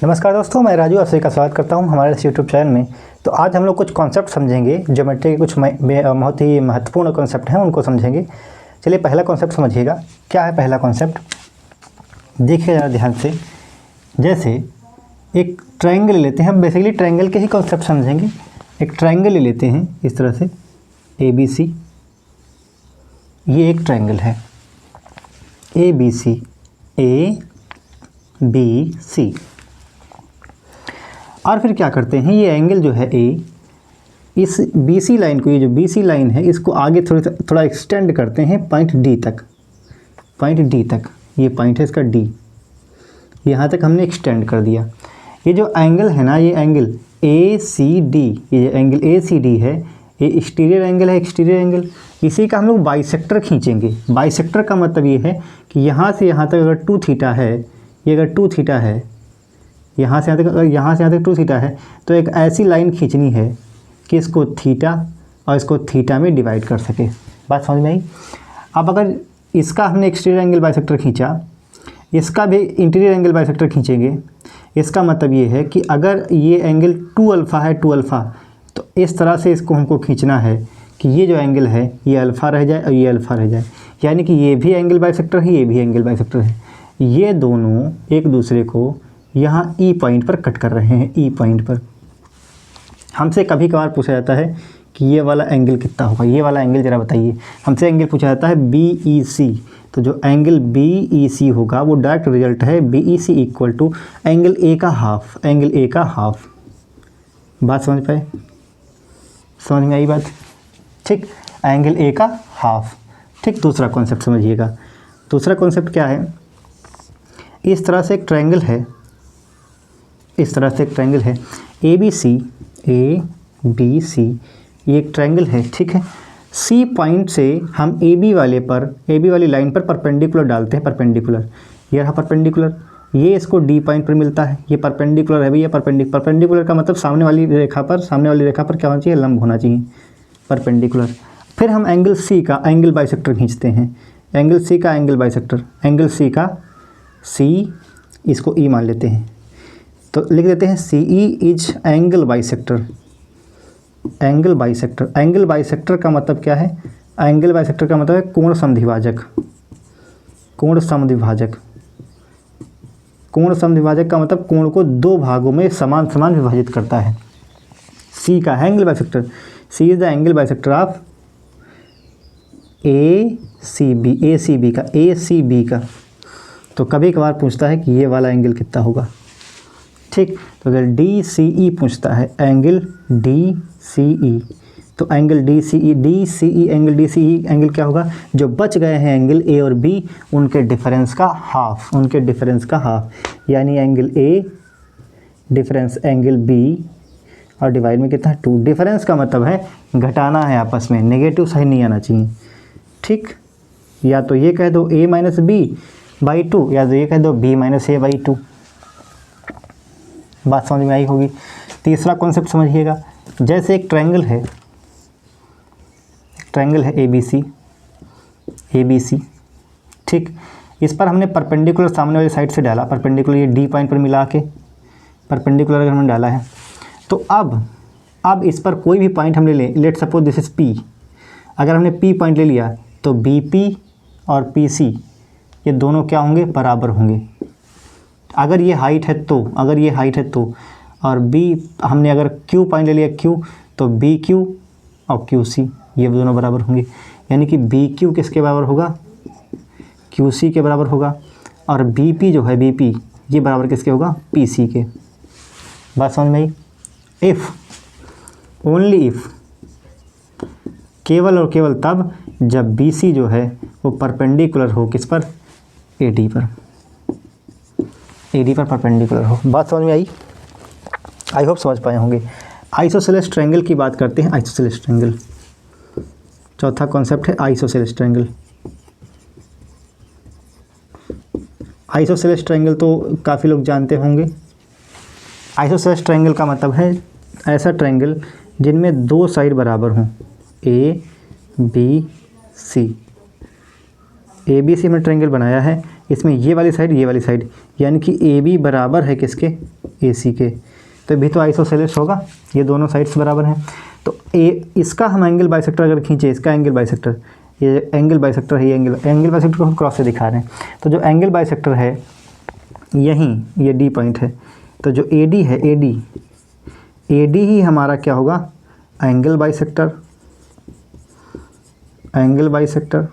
नमस्कार दोस्तों, मैं राजू आप सभी का स्वागत करता हूं हमारे इस यूट्यूब चैनल में। तो आज हम लोग कुछ कॉन्सेप्ट समझेंगे। ज्योमेट्री के कुछ बहुत ही महत्वपूर्ण कॉन्सेप्ट हैं, उनको समझेंगे। चलिए पहला कॉन्सेप्ट समझिएगा। क्या है पहला कॉन्सेप्ट? देखिए ज़रा ध्यान से। जैसे एक ट्रायंगल ले लेते हैं, हम बेसिकली ट्रायंगल के ही कॉन्सेप्ट समझेंगे। एक ट्रायंगल ले लेते हैं इस तरह से ABC। ये एक ट्रायंगल है ABC, ABC। और फिर क्या करते हैं, ये एंगल जो है A, इस BC लाइन को, ये जो BC लाइन है, इसको आगे थोड़ा एक्सटेंड करते हैं पॉइंट D तक। पॉइंट D तक, ये पॉइंट है इसका D, यहाँ तक हमने एक्सटेंड कर दिया। ये जो एंगल है ना, ये एंगल ACD, ये एंगल ACD है, ये एक्सटीरियर एंगल है, एक्सटीरियर एंगल। इसी का हम लोग बाइसेक्टर खींचेंगे। बाइसेक्टर का मतलब ये है कि यहाँ से यहाँ तक अगर 2 थीटा है, ये अगर 2 थीटा है, यहाँ से यहाँ तक 2 थीटा है, तो एक ऐसी लाइन खींचनी है कि इसको थीटा और इसको थीटा में डिवाइड कर सके। बात समझ में आई? अब अगर इसका हमने एक्सटीरियर एंगल बाइसेक्टर खींचा, इसका भी इंटीरियर एंगल बाइसेक्टर खींचेंगे। इसका मतलब ये है कि अगर ये एंगल 2 अल्फ़ा है, 2 अल्फ़ा, तो इस तरह से इसको हमको खींचना है कि ये जो एंगल है ये अल्फ़ा रह जाए और ये अल्फ़ा रह जाए। यानी कि ये भी एंगल बाइसेक्टर है, ये भी एंगल बाइसेक्टर है। ये दोनों एक दूसरे को यहाँ E पॉइंट पर कट कर रहे हैं। E पॉइंट पर हमसे कभी कभार पूछा जाता है कि ये वाला एंगल कितना होगा, ये वाला एंगल ज़रा बताइए। हमसे एंगल पूछा जाता है BEC, तो जो एंगल BEC होगा वो डायरेक्ट रिजल्ट है BEC equal to angle A का हाफ, एंगल A का हाफ। बात समझ पाए? समझ में आई बात? ठीक, एंगल A का हाफ। ठीक, दूसरा कॉन्सेप्ट समझिएगा। दूसरा कॉन्सेप्ट क्या है? इस तरह से एक ट्रायंगल है, इस तरह से एक ट्रायंगल है ABC, ये एक ट्रायंगल है, ठीक है। C पॉइंट से हम AB वाली लाइन पर परपेंडिकुलर डालते हैं, परपेंडिकुलर। ये रहा परपेंडिकुलर, ये इसको D पॉइंट पर मिलता है। ये परपेंडिकुलर है भैया, परपेंडिकुलर का मतलब सामने वाली रेखा पर क्या होना चाहिए? लंब होना चाहिए, परपेंडिकुलर। फिर हम एंगल C का एंगल बाइसेक्टर खींचते हैं। एंगल C का एंगल बाइसेक्टर, एंगल C का C, इसको E मान लेते हैं, तो लिख देते हैं CE is angle bisector. Angle bisector, angle bisector का मतलब क्या है? एंगल बाइसेक्टर का मतलब है कोण समद्विभाजक। कोण समद्विभाजक, कोण समद्विभाजक का मतलब कोण को 2 भागों में समान समान विभाजित करता है। C का angle bisector, C is the angle bisector of ACB का। तो कभी कभार पूछता है कि ये वाला एंगल कितना होगा। ठीक, तो अगर DCE पूछता है, एंगल DCE, तो angle DCE angle DCE angle क्या होगा? जो बच गए हैं एंगल A और B, उनके डिफरेंस का हाफ, उनके डिफरेंस का हाफ। यानी angle A difference angle B और डिवाइड में कितना? 2। डिफरेंस का मतलब है घटाना है आपस में, नेगेटिव साइन नहीं आना चाहिए। ठीक, या तो ये कह दो A माइनस B बाई 2, या तो ये कह दो B माइनस A बाई 2। बात समझ में आई होगी। तीसरा कॉन्सेप्ट समझिएगा। जैसे एक ट्रायंगल है, ABC, ठीक। इस पर हमने परपेंडिकुलर सामने वाली साइड से डाला, परपेंडिकुलर ये D पॉइंट पर मिला के परपेंडिकुलर अगर हमने डाला है, तो अब इस पर कोई भी पॉइंट हमने let suppose this is P। अगर हमने P पॉइंट ले लिया तो BP और PC ये दोनों क्या होंगे? बराबर होंगे। अगर ये हाइट है तो, और B हमने अगर Q पॉइंट ले लिया Q, तो BQ और QC ये दोनों बराबर होंगे। यानी कि BQ किसके बराबर होगा? QC के बराबर होगा। और BP जो है, BP ये बराबर किसके होगा? PC के। बात समझ में आई? इफ़, ओनली इफ़, केवल और केवल तब जब BC जो है वो परपेंडिकुलर हो किस पर? AD पर, AD पर परपेंडिकुलर हो। बात समझ में आई? आई होप समझ पाए होंगे। आइसोसेलेस ट्रायंगल की बात करते हैं। आइसोसेलेस ट्रायंगल, चौथा कॉन्सेप्ट है आइसोसेलेस ट्रायंगल। आइसोसेलेस ट्रायंगल तो काफ़ी लोग जानते होंगे। आइसोसेलेस ट्रायंगल का मतलब है ऐसा ट्रायंगल जिनमें 2 साइड बराबर हों, ABC। ABC में ट्रायंगल बनाया है, इसमें ये वाली साइड, यानी कि AB बराबर है किसके? AC के, तो भी तो आइसोसेलेस होगा, ये दोनों साइड्स बराबर हैं। तो इसका हम एंगल बाइसेक्टर अगर खींचे, इसका एंगल बाइसेक्टर, ये एंगल बाइसेक्टर है, ये एंगल बाइसेक्टर को हम क्रॉस से दिखा रहे हैं। तो जो एंगल बाइसेक्टर है यहीं, ये D पॉइंट है, तो जो AD है, AD ही हमारा क्या होगा, एंगल बाइसेक्टर, एंगल बाइसेक्टर,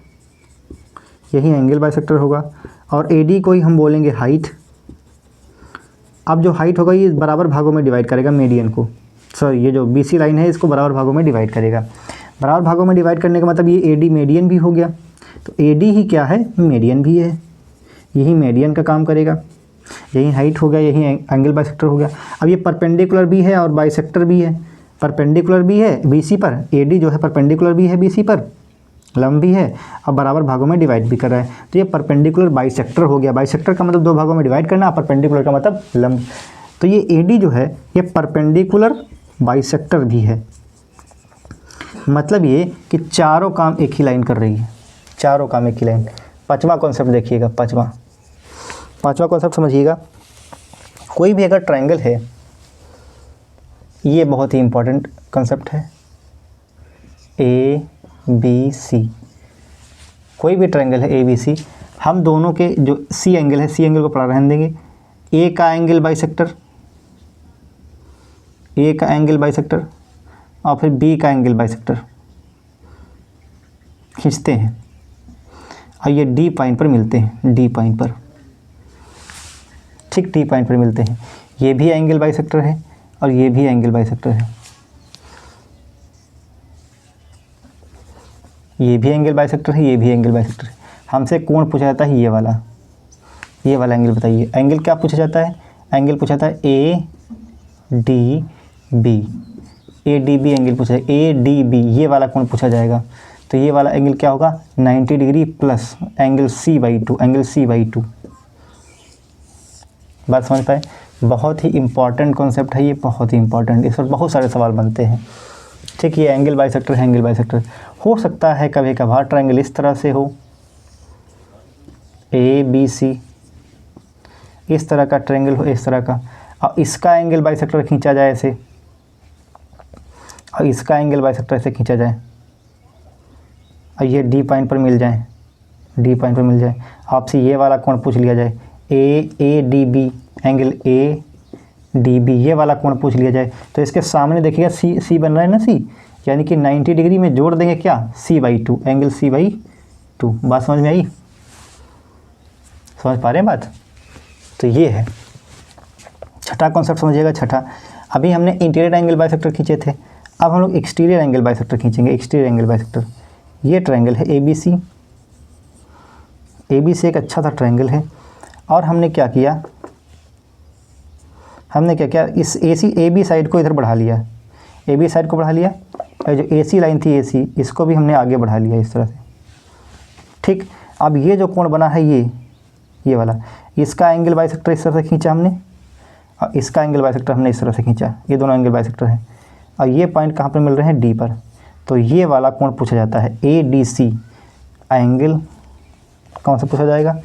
यही एंगल बाइसेक्टर होगा। और AD को ही हम बोलेंगे हाइट। अब जो हाइट होगा ये बराबर भागों में डिवाइड करेगा मीडियन को, सॉरी ये जो BC लाइन है इसको बराबर भागों में डिवाइड करेगा। बराबर भागों में डिवाइड करने का मतलब ये AD मीडियन भी हो गया, तो AD ही क्या है, मीडियन भी है, यही मीडियन का काम करेगा, यही हाइट हो गया, यही एंगल बाइसेक्टर हो गया। अब ये परपेंडिकुलर भी है और बाइसेक्टर भी है, परपेंडिकुलर भी है BC पर, AD जो है परपेंडिकुलर भी है BC पर, लंब भी है, अब बराबर भागों में डिवाइड भी कर रहा है, तो ये परपेंडिकुलर बाइसेक्टर हो गया। बाइसेक्टर का मतलब दो भागों में डिवाइड करना, परपेंडिकुलर का मतलब लंब। तो ये AD जो है ये परपेंडिकुलर बाइसेक्टर भी है, मतलब ये कि चारों काम एक ही लाइन कर रही है, चारों काम एक ही लाइन। पांचवा कॉन्सेप्ट देखिएगा, पांचवा कॉन्सेप्ट समझिएगा। कोई भी अगर ट्रायंगल है, ये बहुत ही इंपॉर्टेंट कॉन्सेप्ट है, ABC, कोई भी ट्रायंगल है ABC, हम दोनों के जो C एंगल है, C एंगल को पढ़ा रहने देंगे, A का एंगल बाइसेक्टर, A का एंगल बाइसेक्टर और फिर B का एंगल बाइसेक्टर खींचते हैं और ये D पॉइंट पर मिलते हैं, D पॉइंट पर, ठीक D पॉइंट पर मिलते हैं। ये भी एंगल बाइसेक्टर है और ये भी एंगल बाइसेक्टर है, ये भी एंगल बाइसेक्टर है, ये भी एंगल बाइसेक्टर है। हमसे कोण पूछा जाता है, ये वाला एंगल बताइए। एंगल क्या पूछा जाता है, एंगल पूछा जाता है ADB, ADB एंगल पूछा है, ADB ये वाला कोण पूछा जाएगा। तो ये वाला एंगल क्या होगा, 90 degree plus angle C/2, angle C/2। बात समझ पाए, बहुत ही इंपॉर्टेंट कॉन्सेप्ट है ये, बहुत ही इंपॉर्टेंट, इस पर बहुत सारे सवाल बनते हैं। ठीक, ये एंगल बाइसेक्टर है, एंगल बाइसेक्टर हो सकता है कभी कभार ट्रायंगल इस तरह से हो, ABC, इस तरह का ट्रायंगल हो, इस तरह का, और इसका एंगल बाइसेक्टर खींचा जाए ऐसे, और इसका एंगल बाइसेक्टर ऐसे खींचा जाए, और ये D पॉइंट पर मिल जाए, D पॉइंट पर मिल जाए। आपसे ये वाला कोण पूछ लिया जाए, ADB, एंगल ADB ये वाला कोण पूछ लिया जाए, तो इसके सामने देखिएगा C बन रहा है ना, C, यानी कि 90 डिग्री में जोड़ देंगे क्या, C/2, एंगल C/2। बात समझ में आई, समझ पा रहे हैं बात। तो ये है छठा कॉन्सेप्ट, समझिएगा छठा। अभी हमने इंटीरियर एंगल बाइसेक्टर खींचे थे, अब हम लोग एक्सटीरियर एंगल बाइसेक्टर खींचेंगे। एक्सटीरियर एंगल बाइसेक्टर, ये ट्रायंगल है ABC, ABC एक अच्छा सा ट्रायंगल है, और हमने क्या किया, हमने क्या किया, इस AB साइड को इधर बढ़ा लिया, AB साइड को बढ़ा लिया, और जो AC लाइन थी AC, इसको भी हमने आगे बढ़ा लिया इस तरह से। ठीक, अब ये जो कोण बना है ये वाला, इसका एंगल बाइसेक्टर इस तरह से खींचा हमने, और इसका एंगल बाइसेक्टर हमने इस तरह से खींचा, ये दोनों एंगल बाइसेक्टर हैं, और ये पॉइंट कहाँ पर मिल रहे हैं, D पर। तो ये वाला कोण पूछा जाता है ADC, एंगल कौन सा पूछा जाएगा,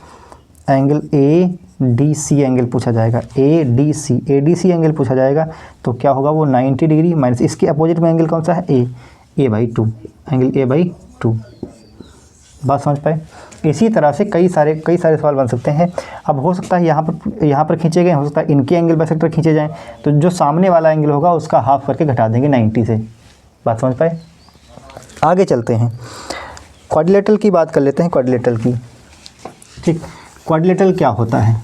एंगल ADC एंगल पूछा जाएगा, ADC एंगल पूछा जाएगा। तो क्या होगा, वो 90 डिग्री माइनस इसके अपोजिट में एंगल कौन सा है, A/2, एंगल A/2। बात समझ पाए। इसी तरह से कई सारे सवाल बन सकते हैं। अब हो सकता है यहाँ पर खींचे गए, हो सकता है इनके एंगल बाइसेक्टर खींचे जाएँ, तो जो सामने वाला एंगल होगा उसका हाफ करके घटा देंगे 90 से। बात समझ पाए। आगे चलते हैं, क्वाड्रिलेटरल की बात कर लेते हैं, क्वाड्रिलेटरल की। ठीक, क्वाड्रिलेटरल क्या होता है,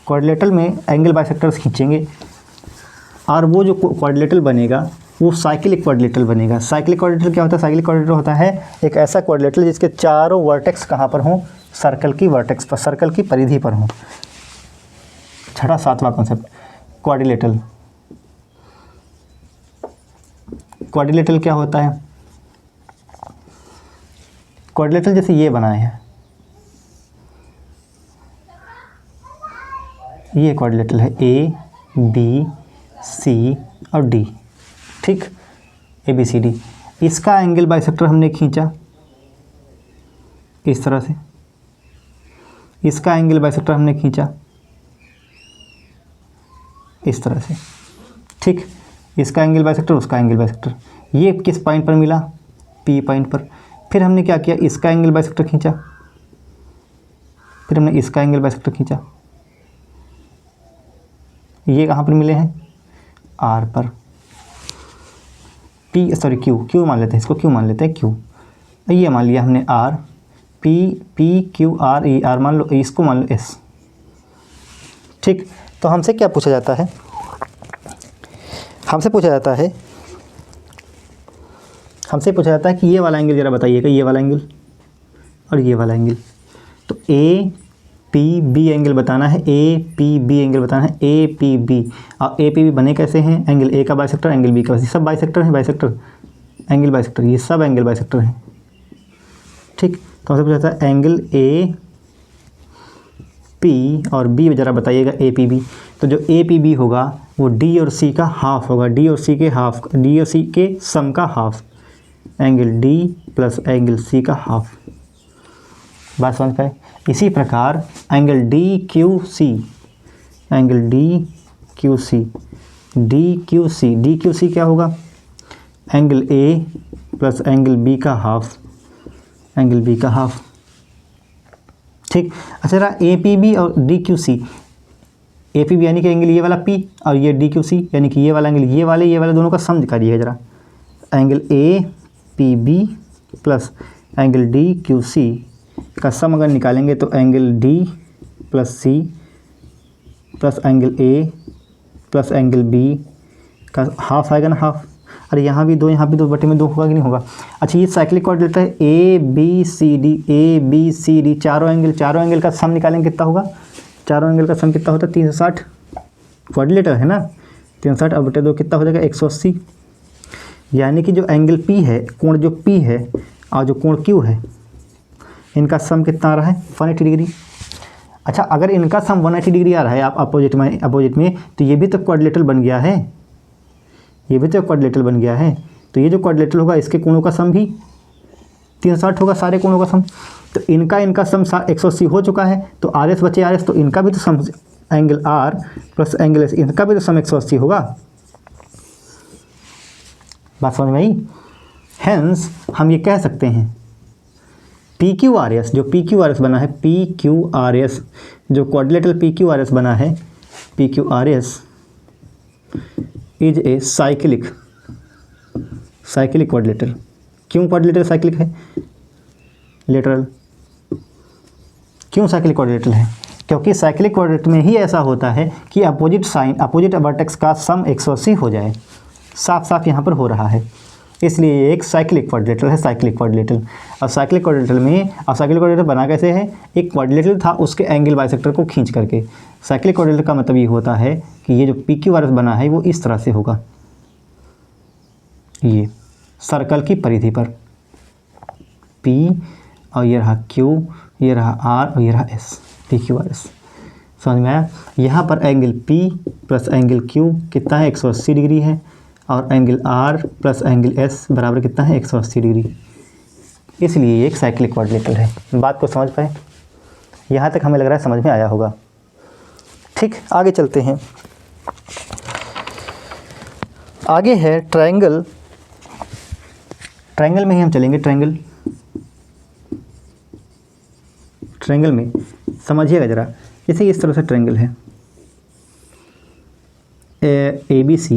क्वाड्रिलेटरल में एंगल बाइसेक्टर्स खींचेंगे, और वो जो क्वाड्रिलेटरल बनेगा वो साइक्लिक क्वाड्रिलेटरल बनेगा। साइक्लिक क्वाड्रिलेटरल क्या होता है, साइक्लिक क्वाड्रिलेटरल होता है एक ऐसा क्वाड्रिलेटरल जिसके चारों वर्टेक्स कहाँ पर हों, सर्कल की वर्टेक्स पर, सर्कल की परिधि पर हों। छठा सातवां कॉन्सेप्ट, क्वाड्रिलेटरल। क्वाड्रिलेटरल क्या होता है, क्वाड्रिलेटरल जैसे ये बनाए हैं, ये क्वाड्रिलेटरल है ABCD और D। ठीक, ABCD, इसका एंगल बाइसेक्टर हमने खींचा इस तरह से, इसका एंगल बाइसेक्टर हमने खींचा, इस तरह से, ठीक। इसका एंगल बाइसेक्टर, उसका एंगल बाइसेक्टर, ये किस पॉइंट पर मिला, पी पॉइंट पर। फिर हमने क्या किया, इसका एंगल बाइसेक्टर खींचा, फिर हमने इसका एंगल बाइसेक्टर खींचा, ये कहाँ पर मिले हैं, आर पर, पी सॉरी क्यू मान लेते हैं, इसको क्यू मान लेते हैं, क्यू, ये मान लिया हमने R, P Q R, E R मान लो, इसको मान लो एस, ठीक। तो हमसे क्या पूछा जाता है, हमसे पूछा जाता है कि ये वाला एंगल ज़रा बताइएगा, ये वाला एंगल और ये वाला एंगल। तो ए पी बी एंगल बताना है, ए पी बी एंगल बताना है, ए पी बी। और ए पी बी बने कैसे हैं, एंगल ए का बाइसेक्टर, एंगल बी का बाइसेक्टर, सब बाइसेक्टर हैं, बाइसेक्टर एंगल बाइसेक्टर, ये सब एंगल बाइसेक्टर हैं, ठीक। तो हमसे पूछा जाता है एंगल ए पी और बी ज़रा बताइएगा, ए पी बी। तो जो ए पी बी होगा वो डी और सी का हाफ होगा, डी और सी के सम का half, angle D plus angle C का हाफ। बात समझ पाए। इसी प्रकार angle D Q C, angle D Q C क्या होगा, angle A plus angle B का हाफ, एंगल बी का हाफ, ठीक। अच्छा रहा ए पी बी और D Q C, A P B यानी कि एंगल ये वाला पी और ये डी क्यू सी यानी कि ये वाला एंगल, ये वाले दोनों का सम दिखाइएगा जरा, angle A P B plus angle D Q C का सम अगर निकालेंगे तो angle D plus C plus angle A plus angle B का हाफ आएगा ना, हाफ। अरे यहाँ भी दो बटे में 2 होगा कि नहीं होगा। अच्छा ये साइक्लिक क्वाड्रिलेटरल है, ए बी सी डी चारों एंगल का सम निकालेंगे कितना होगा, चारों एंगल का सम कितना होता है, 360। क्वाड्रिलेटर है ना, 360 अब बटे 2 कितना हो जाएगा, 180। यानी कि जो एंगल पी है, कोण जो पी है और जो कोण क्यू है, इनका सम कितना आ रहा है, 180 डिग्री। अच्छा अगर इनका सम 180 डिग्री आ रहा है आप अपोजिट में, तो ये भी तो क्वाड्रिलेटरल बन गया है, ये भी तो क्वाड्रिलेटरल बन गया है। तो ये जो क्वाड्रिलेटरल होगा इसके कोणों का सम भी 360 होगा, सारे कोणों का सम। तो इनका सम 180 हो चुका है, तो आर एस बचे आर एस, तो इनका भी तो sum angle R plus angle S, इनका भी तो सम 180 होगा। बात समझ में आई। हेंस हम ये कह सकते हैं पी क्यू आर एस, जो पी क्यू आर एस बना है, पी क्यू आर एस जो quadrilateral P Q R S बना है, P Q R S is a cyclic quadrilateral. क्यों क्वाड्रिलेटरल साइक्लिक है, लेटरल क्यों साइक्लिक क्वाड्रिलेटरल है, क्योंकि साइक्लिक क्वाड्रिलेटरल में ही ऐसा होता है कि अपोजिट वर्टेक्स का सम 180 हो जाए, साफ साफ यहाँ पर हो रहा है, इसलिए ये एक साइक्लिक क्वाड्रिलेटरल है, साइक्लिक क्वाड्रिलेटरल। और साइक्लिक क्वाड्रिलेटरल बना कैसे है, एक क्वाड्रिलेटरल था उसके एंगल बाइसेक्टर को खींच करके। साइक्लिक क्वाड्रिलेटरल का मतलब ये होता है कि ये जो पी क्यू आर एस बना है वो इस तरह से होगा, ये सर्कल की परिधि पर पी और ये रहा क्यू, ये रहा आर और ये रहा S, P Q R S. समझ में आया। यहाँ पर angle P plus angle Q कितना है, 180 डिग्री है, और angle R plus angle S बराबर कितना है, 180 डिग्री। इसलिए ये एक साइक्लिक क्वाड्रिलेटरल है। बात को समझ पाए, यहाँ तक हमें लग रहा है समझ में आया होगा। ठीक, आगे चलते हैं। आगे है ट्रायंगल। ट्रायंगल में ही हम चलेंगे। ट्रायंगल में समझिएगा ज़रा, जैसे इस तरह से ट्रायंगल है, ए बी सी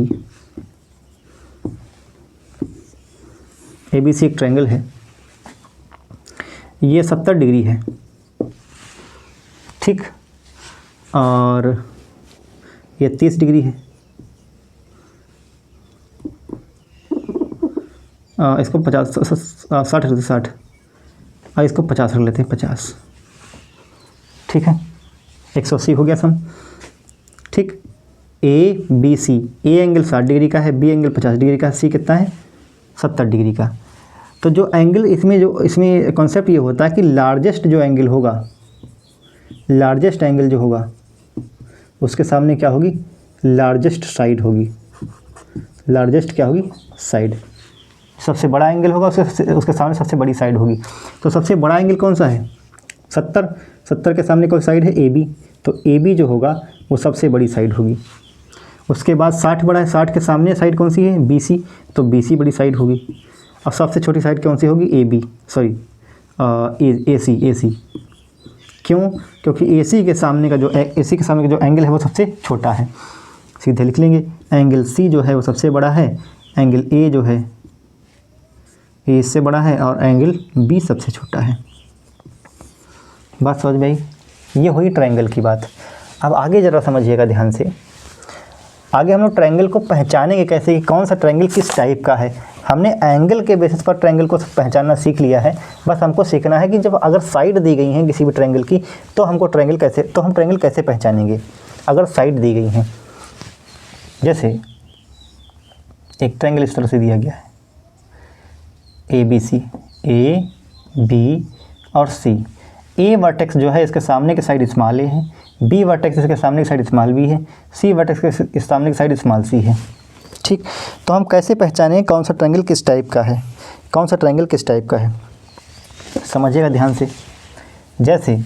एक ट्रायंगल है, ये 70 डिग्री है, ठीक, और ये 30 डिग्री है। इसको 60 रख देते, 60, और इसको 50 रख लेते हैं, 50, ठीक है। 180 हो गया सम, ठीक। A B C, A angle 60 degree का है, बी एंगल 50 डिग्री का है, सी कितना है, 70 डिग्री का। तो जो एंगल इसमें कॉन्सेप्ट ये होता है कि लार्जेस्ट जो एंगल होगा, लार्जेस्ट एंगल जो होगा उसके सामने क्या होगी, लार्जेस्ट साइड होगी। लार्जेस्ट क्या होगी, साइड। सबसे बड़ा एंगल होगा उसके सामने सबसे बड़ी साइड होगी। तो सबसे बड़ा एंगल कौन सा है, 70 के सामने कौन साइड है, ए बी। तो ए बी जो होगा वो सबसे बड़ी साइड होगी। उसके बाद 60 बड़ा है, 60 के सामने साइड कौन सी है, BC, तो BC बड़ी साइड होगी। अब सबसे छोटी साइड कौन सी होगी, AB, सॉरी AC। क्यों, क्योंकि AC के सामने का जो एंगल है वो सबसे छोटा है, सीधे लिख लेंगे। एंगल C जो है वो सबसे बड़ा है, एंगल A जो है A इससे बड़ा है, और एंगल B सबसे छोटा है। बात समझ में आई? ये हुई ट्रायंगल की बात। अब आगे ज़रा समझिएगा ध्यान से। आगे हम लोग ट्रायंगल को पहचानेंगे कैसे कि कौन सा ट्रायंगल किस टाइप का है। हमने एंगल के बेसिस पर ट्रायंगल को पहचानना सीख लिया है। बस हमको सीखना है कि जब अगर साइड दी गई हैं किसी भी ट्रायंगल की, तो हम ट्रायंगल कैसे पहचानेंगे अगर साइड दी गई हैं। जैसे एक ट्रायंगल इस तरह से दिया गया है, ABC, A, B और C। A वर्टेक्स जो है इसके सामने की साइड स्मॉल a है, B वर्टेक्स इसके सामने की साइड स्मॉल b है, C वर्टेक्स के सामने की साइड स्मॉल c है। ठीक, तो हम कैसे पहचानें कौन सा ट्रायंगल किस टाइप का है, कौन सा ट्रायंगल किस टाइप का है, समझिएगा ध्यान से। जैसे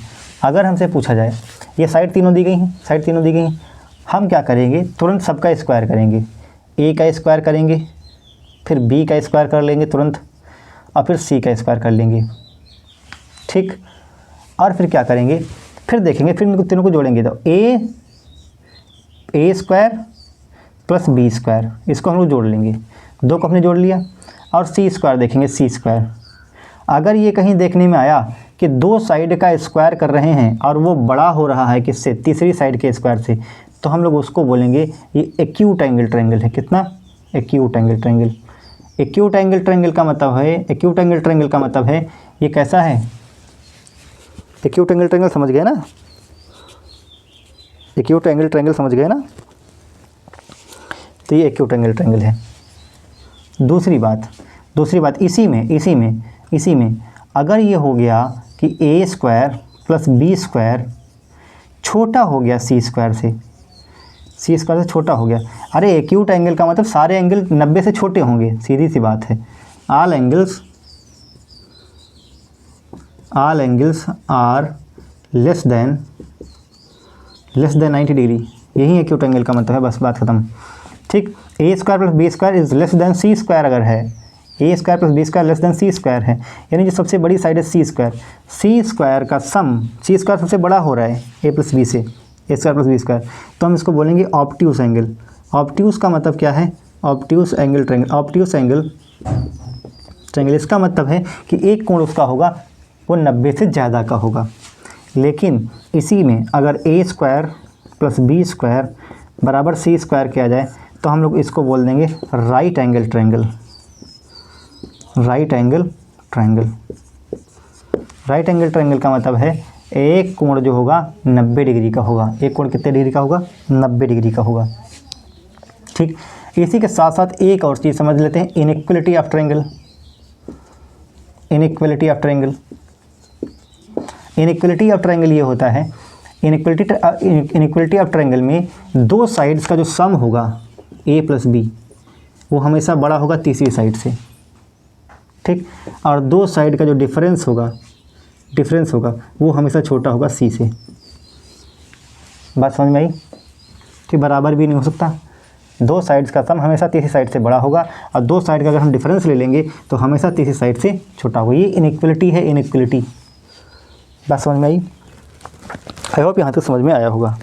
अगर हमसे पूछा जाए ये साइड तीनों दी गई हैं, हम क्या करेंगे, तुरंत सबका स्क्वायर करेंगे। A का स्क्वायर करेंगे, फिर B का स्क्वायर कर लेंगे तुरंत, और फिर C का स्क्वायर कर लेंगे। ठीक, और फिर क्या करेंगे, फिर देखेंगे, फिर इनको तीनों को जोड़ेंगे तो A square plus B square, इसको हम लोग जोड़ लेंगे, 2 को हमने जोड़ लिया। और C स्क्वायर देखेंगे, C स्क्वायर। अगर ये कहीं देखने में आया कि 2 साइड का स्क्वायर कर रहे हैं और वो बड़ा हो रहा है किससे, तीसरी साइड के स्क्वायर से, तो हम लोग उसको बोलेंगे ये एक्यूट एंगल ट्रायंगल है। कितना, acute angle triangle. Acute angle triangle का मतलब है ये कैसा है, एक्यूट एंगल ट्रायंगल समझ गए ना, एक्यूट एंगल ट्रायंगल समझ गए ना, तो ये एक्यूट एंगल ट्रायंगल है। दूसरी बात इसी में अगर ये हो गया कि A square plus B square छोटा हो गया C स्क्वायर से छोटा हो गया। अरे एक्यूट एंगल का मतलब सारे एंगल 90 से छोटे होंगे, सीधी सी बात है। All angles are less than 90 degree, यही एक्यूट एंगल का मतलब है, बस बात खत्म। ठीक, A square plus B square is less than C square अगर है, A square plus B square less than C square है, यानी जो सबसे बड़ी साइड है C स्क्वायर का सम, C स्क्वायर सबसे बड़ा हो रहा है A प्लस B से, A square plus B square, तो हम इसको बोलेंगे ऑब्ट्यूस एंगल। ऑब्ट्यूस का मतलब क्या है, ऑब्ट्यूस एंगल ट्रायंगल, इसका मतलब है कि एक कोण उसका होगा वो 90 से ज़्यादा का होगा। लेकिन इसी में अगर A square plus B square बराबर C स्क्वायर किया जाए तो हम लोग इसको बोल देंगे right angle triangle. Right angle triangle का मतलब है एक कोण जो होगा 90 डिग्री का होगा। एक कोण कितने डिग्री का होगा, 90 डिग्री का होगा। ठीक, इसी के साथ साथ एक और चीज़ समझ लेते हैं, inequality of triangle. Inequality of triangle ये होता है, इनइक्वलिटी ऑफ ट्रायंगल में 2 साइड्स का जो सम होगा A प्लस B वो हमेशा बड़ा होगा तीसरी साइड से। ठीक, और 2 साइड का जो डिफरेंस होगा वो हमेशा छोटा होगा C से। बात समझ में आई? ठीक, बराबर भी नहीं हो सकता, 2 साइड्स का सम हमेशा तीसरी साइड से बड़ा होगा, और 2 साइड का अगर हम डिफरेंस ले लेंगे तो हमेशा तीसरी साइड से छोटा होगा। ये इनइक्वलिटी है, इनइक्वलिटी। बात समझ में आई? आई होप यहाँ तक समझ में आया होगा।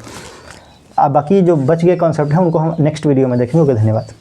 अब बाकी जो बच गए कॉन्सेप्ट हैं उनको हम नेक्स्ट वीडियो में देखेंगे। ओके, धन्यवाद।